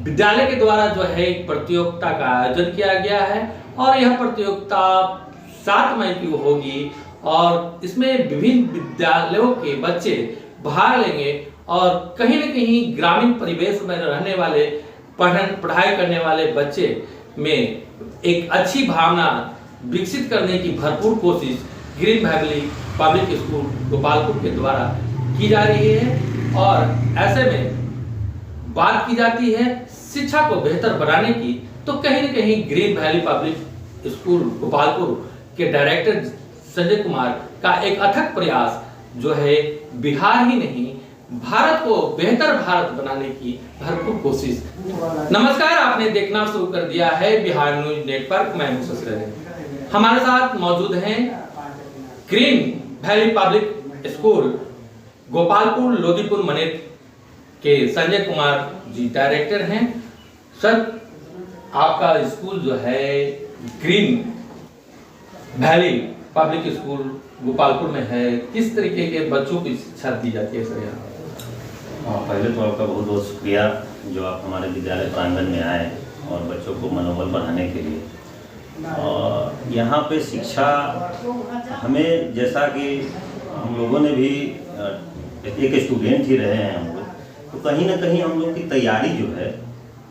विद्यालय के द्वारा जो है एक प्रतियोगिता का आयोजन किया गया है और यह प्रतियोगिता 7 मई की होगी और इसमें विभिन्न विद्यालयों के बच्चे भाग लेंगे और कहीं न कहीं ग्रामीण परिवेश में रहने वाले पढ़ाई करने वाले बच्चे में एक अच्छी भावना विकसित करने की भरपूर कोशिश green valley public school Gopalpur के द्वारा की जा रही है। और ऐसे में बात की जाती है शिक्षा को बेहतर बनाने की, तो कहीं न कहीं green valley public school Gopalpur के डायरेक्टर संजय कुमार का एक अथक प्रयास जो है बिहार ही नहीं भारत को बेहतर भारत बनाने की भरपूर कोशिश। नमस्कार, आपने देखना शुरू कर दिया है बिहार न्यूज नेटवर्क। मैं हूं ससुर। हमारे साथ मौजूद हैं green valley public school Gopalpur Lodipur Maner के संजय कुमार जी डायरेक्टर हैं। सर, आपका स्कूल जो है green valley public school Gopalpur में है, किस तरीके के बच्चों की शिक्षा दी जाती है सर यहाँ? पहले तो आपका बहुत बहुत शुक्रिया जो आप हमारे विद्यालय प्रांगण में आए और बच्चों को मनोबल बढ़ाने के लिए। और यहाँ पे शिक्षा हमें, जैसा कि हम लोगों ने भी एक स्टूडेंट ही रहे हैं हम लोग, तो कहीं ना कहीं हम लोग की तैयारी जो है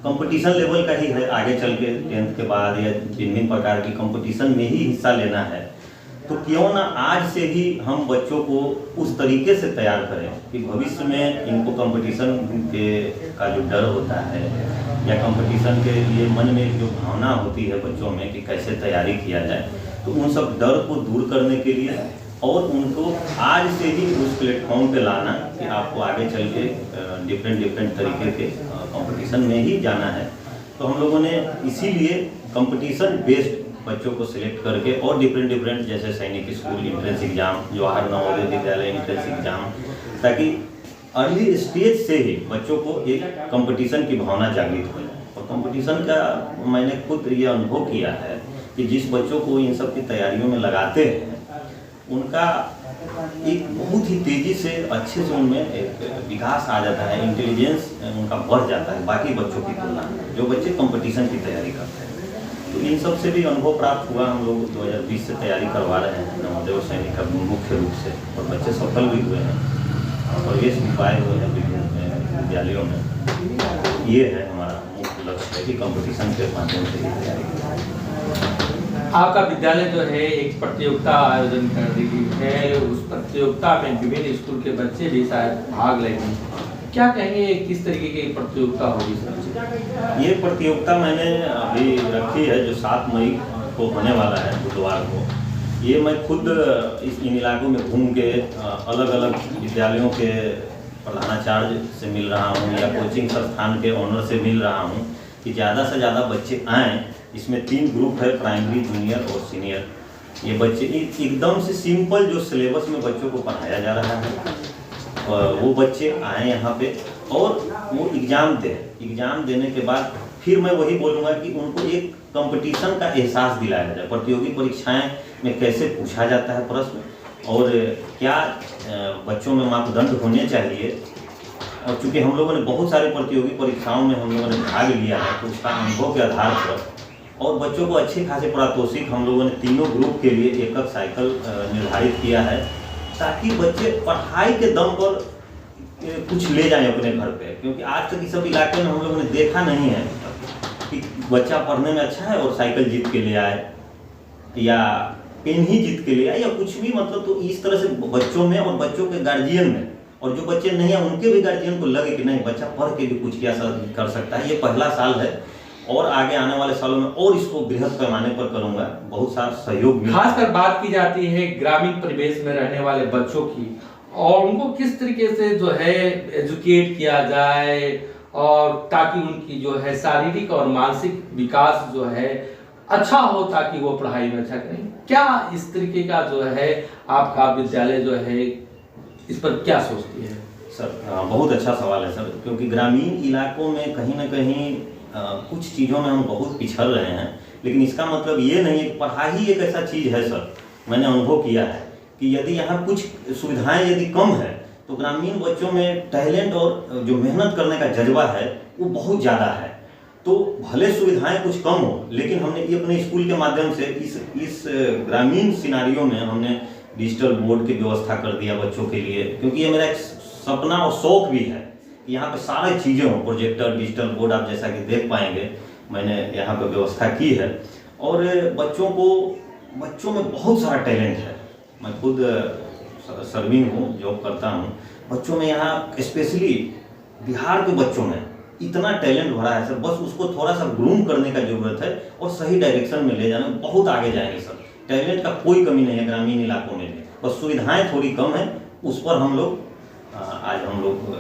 कंपटीशन लेवल का ही है। आगे चल के 10th के बाद या विभिन्न प्रकार की कंपटीशन में ही हिस्सा लेना है, तो क्यों ना आज से ही हम बच्चों को उस तरीके से तैयार करें कि भविष्य में इनको कंपटीशन के का जो डर होता है या कंपटीशन के लिए मन में जो भावना होती है बच्चों में कि कैसे तैयारी किया जाए, तो उन सब डर को दूर करने के लिए और उनको आज से ही उस प्लेटफॉर्म पे लाना कि आपको आगे चल के डिफरेंट तरीके के कंपटीशन में ही जाना है। तो हम लोगों ने इसीलिए कंपटीशन बेस्ड बच्चों को सिलेक्ट करके और डिफरेंट जैसे सैनिक school entrance exam, Jawahar Navodaya Vidyalaya entrance exam, ताकि अर्ली स्टेज से ही बच्चों को एक कंपटीशन की भावना जागृत हो जाए। और कंपटीशन का मैंने खुद ये अनुभव किया है कि जिस बच्चों को इन सब की तैयारियों में लगाते हैं उनका एक बहुत ही तेज़ी से अच्छे से उनमें एक विकास आ जाता है, इंटेलिजेंस उनका बढ़ जाता है बाकी बच्चों की तुलना में जो बच्चे कंपटीशन की तैयारी करते हैं। तो इन सब से भी अनुभव प्राप्त हुआ। हम लोग 2020 से तैयारी करवा रहे हैं नवोदय और सैनिक का मुख्य रूप से, और बच्चे सफल भी हुए हैं और ये पाए हुए हैं विभिन्न विद्यालयों में। ये है हमारा मुख्य लक्ष्य है कि कंपटीशन के माध्यम से ही तैयारी। आपका विद्यालय जो है एक प्रतियोगिता आयोजन कर रही है, उस प्रतियोगिता में विभिन्न स्कूल के बच्चे भी शायद भाग लेंगे, क्या कहेंगे किस तरीके की प्रतियोगिता होगी सर? ये प्रतियोगिता मैंने अभी रखी है जो 7 मई को होने वाला है बुधवार को। ये मैं खुद इन इलाकों में घूम के अलग अलग विद्यालयों के प्रधानाचार्य से मिल रहा हूँ या कोचिंग संस्थान के ऑनर से मिल रहा हूँ कि ज़्यादा से ज़्यादा बच्चे आएँ। इसमें 3 ग्रुप है, प्राइमरी, जूनियर और सीनियर। ये बच्चे एकदम से सिंपल जो सिलेबस में बच्चों को पढ़ाया जा रहा है वो बच्चे आए यहाँ पे और वो एग्ज़ाम दें। एग्ज़ाम देने के बाद फिर मैं वही बोलूँगा कि उनको एक कंपटीशन का एहसास दिलाया जाए। प्रतियोगी परीक्षाएं में कैसे पूछा जाता है प्रश्न और क्या बच्चों में मापदंड होने चाहिए। और चूँकि हम लोगों ने बहुत सारे प्रतियोगी परीक्षाओं में हम लोगों ने भाग लिया है, तो उसका अनुभव के आधार पर और बच्चों को अच्छे खासे पारितोषिक हम लोगों ने तीनों ग्रुप के लिए एक साइकिल निर्धारित किया है, ताकि बच्चे पढ़ाई के दम पर कुछ ले जाएं अपने घर पे। क्योंकि आज तक इस सब इलाके में हम लोगों ने देखा नहीं है कि बच्चा पढ़ने में अच्छा है और साइकिल जीत के ले आए या पेन ही जीत के ले आए या कुछ भी, मतलब तो इस तरह से बच्चों में और बच्चों के गार्जियन में, और जो बच्चे नहीं है उनके भी गार्जियन को लगे कि नहीं बच्चा पढ़ के भी कुछ किया कर सकता है। ये पहला साल है और आगे आने वाले सालों में और इसको बृहद पैमाने पर करूंगा, बहुत सारा सहयोग मिलेगा। खासकर बात की जाती है ग्रामीण परिवेश में रहने वाले बच्चों की और उनको किस तरीके से जो है एजुकेट किया जाए और ताकि उनकी जो है शारीरिक और मानसिक विकास जो है अच्छा हो, ताकि वो पढ़ाई में अच्छा करें। क्या इस तरीके का जो है आपका विद्यालय जो है इस पर क्या सोचती है? सर बहुत अच्छा सवाल है सर, क्योंकि ग्रामीण इलाकों में कहीं ना कहीं कुछ चीज़ों में हम बहुत पिछड़ रहे हैं, लेकिन इसका मतलब ये नहीं है कि पढ़ाई एक ऐसा चीज़ है सर, मैंने अनुभव किया है कि यदि यहाँ कुछ सुविधाएं यदि कम है तो ग्रामीण बच्चों में टैलेंट और जो मेहनत करने का जज्बा है वो बहुत ज़्यादा है। तो भले सुविधाएं कुछ कम हो, लेकिन हमने ये अपने स्कूल के माध्यम से इस ग्रामीण सिनारियों में हमने डिजिटल बोर्ड की व्यवस्था कर दिया बच्चों के लिए, क्योंकि ये मेरा एक सपना और शौक भी है कि यहाँ पे सारी चीज़ें हों। प्रोजेक्टर, डिजिटल बोर्ड आप जैसा कि देख पाएंगे मैंने यहाँ पे व्यवस्था की है। और बच्चों में बहुत सारा टैलेंट है। मैं खुद सर्विंग हूँ, जॉब करता हूँ। बच्चों में यहाँ स्पेशली बिहार के बच्चों में इतना टैलेंट भरा है सर, बस उसको थोड़ा सा ग्रूम करने का जरूरत है और सही डायरेक्शन में ले जाना, बहुत आगे जाएंगे सर। टैलेंट का कोई कमी नहीं है ग्रामीण इलाकों में भी, बस सुविधाएं थोड़ी कम है, उस पर हम लोग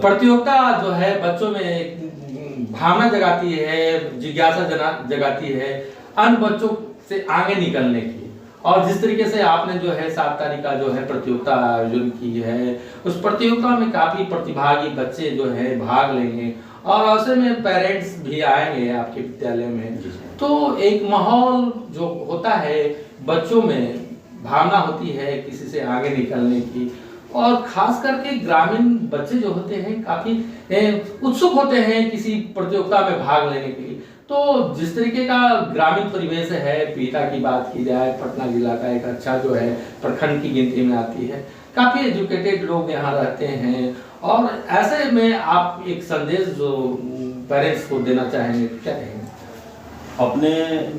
प्रतियोगिता जो है बच्चों में एक भावना जगाती है, जिज्ञासा जगाती है अन्य बच्चों से आगे निकलने की। और जिस तरीके से आपने जो है 7 तारीख का जो है प्रतियोगिता आयोजन की है, उस प्रतियोगिता में काफी प्रतिभागी बच्चे जो है भाग लेंगे और ऐसे में पेरेंट्स भी आएंगे आपके विद्यालय में। तो एक माहौल जो होता है, बच्चों में भावना होती है किसी से आगे निकलने की, और खास करके ग्रामीण बच्चे जो होते हैं काफी उत्सुक होते हैं किसी प्रतियोगिता में भाग लेने के लिए। तो जिस तरीके का ग्रामीण परिवेश है, पीटा की बात की जाए, पटना जिला का एक अच्छा जो है प्रखंड की गिनती में आती है, काफी एजुकेटेड लोग यहाँ रहते हैं। और ऐसे में आप एक संदेश जो पेरेंट्स को देना चाहेंगे, क्या कहेंगे?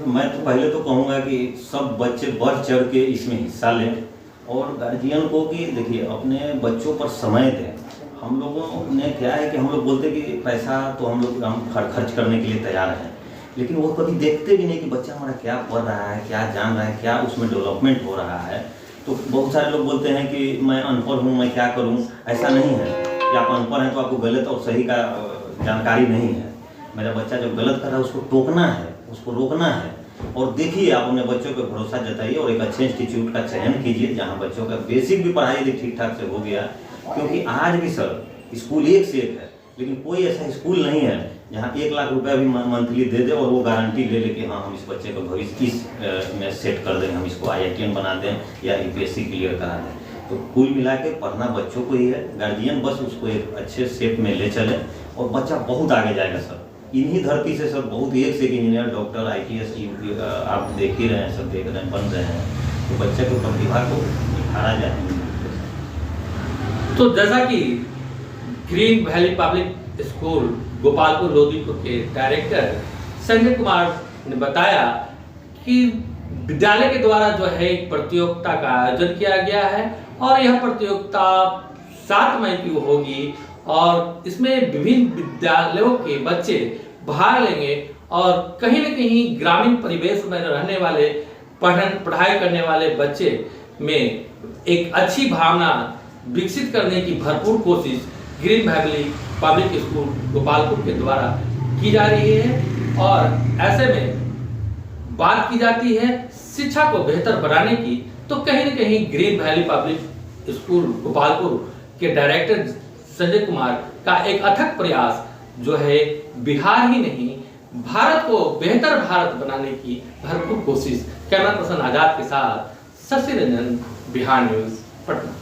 मैं तो पहले तो कहूँगा कि सब बच्चे बढ़ चढ़ के इसमें हिस्सा लें, और गार्जियन को कि देखिए अपने बच्चों पर समय दें। हम लोगों ने क्या है कि हम लोग बोलते कि पैसा तो हम खर्च करने के लिए तैयार हैं, लेकिन वो कभी देखते भी नहीं कि बच्चा हमारा क्या पढ़ रहा है, क्या जान रहा है, क्या उसमें डेवलपमेंट हो रहा है। तो बहुत सारे लोग बोलते हैं कि मैं अनपढ़ हूँ, मैं क्या करूँ। ऐसा नहीं है कि आप अनपढ़ हैं तो आपको गलत और सही का जानकारी नहीं है। मेरा बच्चा जो गलत कर रहा है उसको टोकना है, उसको रोकना है। और देखिए आप अपने बच्चों पर भरोसा जताइए और एक अच्छे इंस्टीट्यूट का चयन कीजिए जहाँ बच्चों का बेसिक भी पढ़ाई यदि ठीक ठाक से हो गया। क्योंकि आज भी सर स्कूल एक से एक है, लेकिन कोई ऐसा स्कूल नहीं है जहाँ 1 लाख रुपया भी मंथली दे दे और वो गारंटी ले ले कि हाँ हम इस बच्चे को भविष्य इस में सेट कर दें, हम इसको IITian बना दें या UPSC क्लियर करा दें। तो कुल मिला के पढ़ना बच्चों को ही है, गार्जियन बस उसको एक अच्छे शेप में ले चले और बच्चा बहुत आगे जाएगा सर। इन्हीं धरती से सब बहुत एक से एक इंजीनियर, डॉक्टर, IPS आप देख ही रहे हैं, सब देख रहे हैं, बन रहे हैं। तो बच्चे को प्रतिभा को निखारा जाए। तो जैसा कि green valley public school Gopalpur Lodipur के डायरेक्टर संजय कुमार ने बताया कि विद्यालय के द्वारा जो है एक प्रतियोगिता का आयोजन किया गया है और यह प्रतियोगिता 7 मई की होगी और इसमें विभिन्न विद्यालयों के बच्चे भाग लेंगे और कहीं न कहीं ग्रामीण परिवेश में रहने वाले पढ़ाई करने वाले बच्चे में एक अच्छी भावना विकसित करने की भरपूर कोशिश green valley public school Gopalpur के द्वारा की जा रही है। और ऐसे में बात की जाती है शिक्षा को बेहतर बनाने की, तो कहीं न कहीं green valley public school Gopalpur के डायरेक्टर संजय कुमार का एक अथक प्रयास जो है बिहार ही नहीं भारत को बेहतर भारत बनाने की भरपूर कोशिश। कैमरा पर्सन आजाद के साथ शशि रंजन, बिहार न्यूज, पटना।